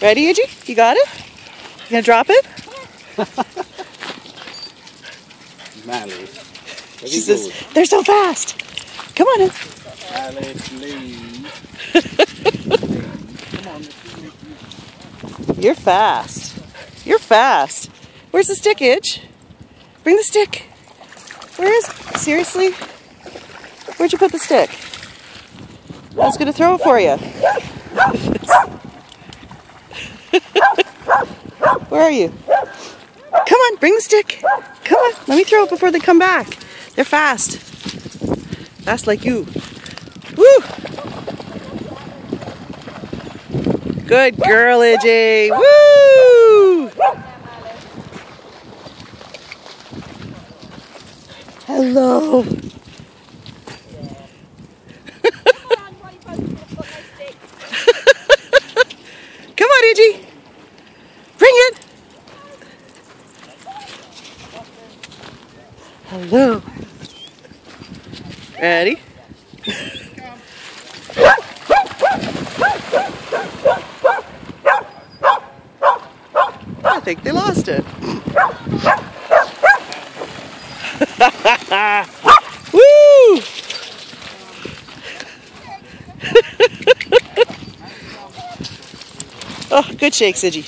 Ready, Iggy? You got it? You gonna drop it? Mally. She says, they're so fast. Come on in. Mally, please. Come on. You're fast. You're fast. Where's the stick, Idge? Bring the stick. Where is it? Seriously? Where'd you put the stick? I was going to throw it for you. Where are you? Come on, bring the stick. Come on, let me throw it before they come back. They're fast. Fast like you. Woo! Good girl, Iggy. Woo! Hello. Come on, Iggy. Bring it. Hello. Ready? I think they lost it. Woo! Oh, good shakes, Iggy.